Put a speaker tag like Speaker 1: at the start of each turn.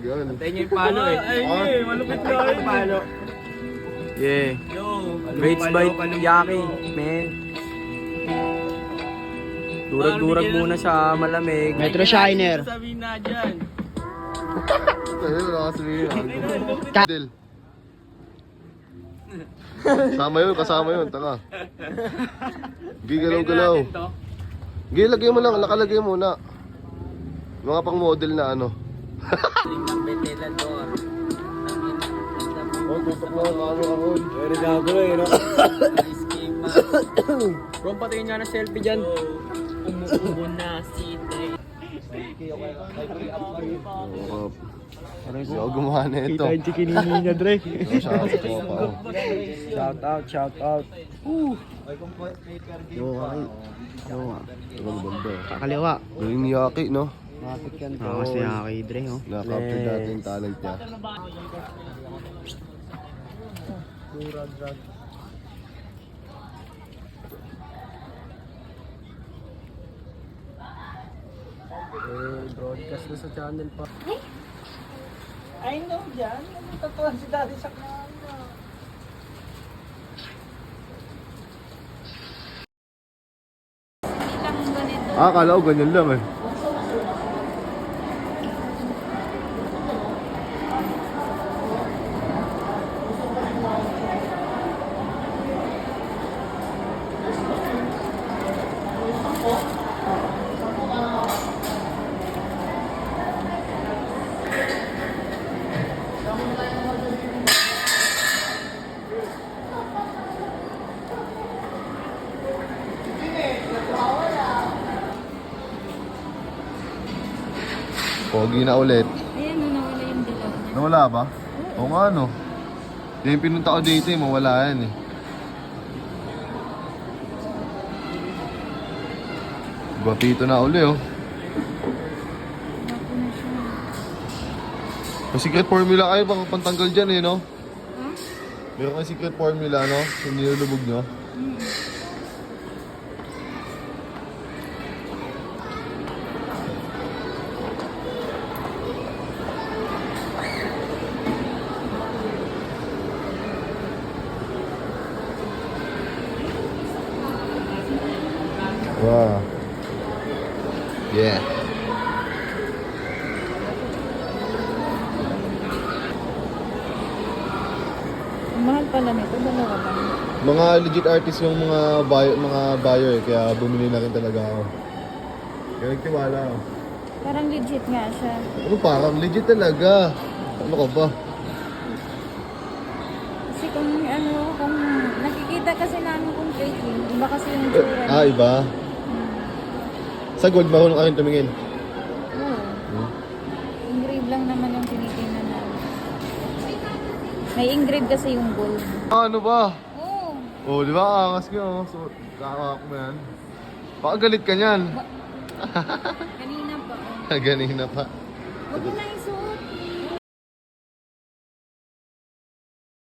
Speaker 1: Yan.
Speaker 2: Tayo niyo yung palo eh.
Speaker 3: Ay, malupit na
Speaker 2: Ay, palo. Yeah.
Speaker 3: Yo,
Speaker 2: Rage bite yaki, man. Durag-durag muna sa malamig.
Speaker 4: Metro Shiner.
Speaker 3: Sabihin na dyan.
Speaker 1: Tayo, wala ka sabihin. Del. Kasama yun, taka. Gigalaw-galaw. Gilagay mo lang, nakalagay muna. Mga pang model na ano.
Speaker 3: Tingnan ventilador.
Speaker 1: Oh, tutok mo, ako.
Speaker 2: Pero gagawin eh, no?
Speaker 3: Escape mask.
Speaker 2: Ron, patayin niya na selfie dyan.
Speaker 3: Umuubo na si Tay.
Speaker 1: Kasi ako gumawa na ito.
Speaker 4: Kita yung chikinini niya, Dre.
Speaker 2: Shout out.
Speaker 4: Yo,
Speaker 1: Ang banda.
Speaker 4: kakaliwa.
Speaker 1: Galing ni Yaki, no?
Speaker 4: Mas niya kay Dre, oh.
Speaker 1: Na-capture natin yung talent niya.
Speaker 2: Broadcast na sa channel pa.
Speaker 3: I know dyan. Tatuan si Daddy sa kanya.
Speaker 1: Akala ko ganyan lang eh. Pogi na ulit.
Speaker 5: Ayan, nawala yung dilaw niya.
Speaker 1: Nawala ba? Oo nga no. Yung pinunta ko dito eh, mawala yan eh. Bapito na uli oh.
Speaker 5: Naku na siya.
Speaker 1: May secret formula kayo bang pantanggal dyan eh no?
Speaker 5: Ha?
Speaker 1: Meron kayo secret formula no? Yung nilulubog nyo. Wow. Yeah.
Speaker 5: Ang mahal pala nito, dalawa lang.
Speaker 1: Mga legit artist yung mga buyer kaya bumili na rin talaga ako. Kaya nagtiwala ako.
Speaker 5: Parang legit nga siya.
Speaker 1: Ano parang legit talaga. Ano ka ba?
Speaker 5: Kasi kung nakikita kasi namin kung faking, iba kasi yung tsura niya.
Speaker 1: Iba. Sa gold marunong ka rin tumingin.
Speaker 5: Oo. Engrave lang naman yung tinitingnan namin. May engrave kasi yung gold.
Speaker 1: Ano ba?
Speaker 5: Oo.
Speaker 1: Oh, di ba? Angas ka oh. So, kakawak mo yan. Baka galit ka niyan.
Speaker 5: Kanina pa. Oh.
Speaker 1: Ganina pa.
Speaker 5: Huwag mo na isuot.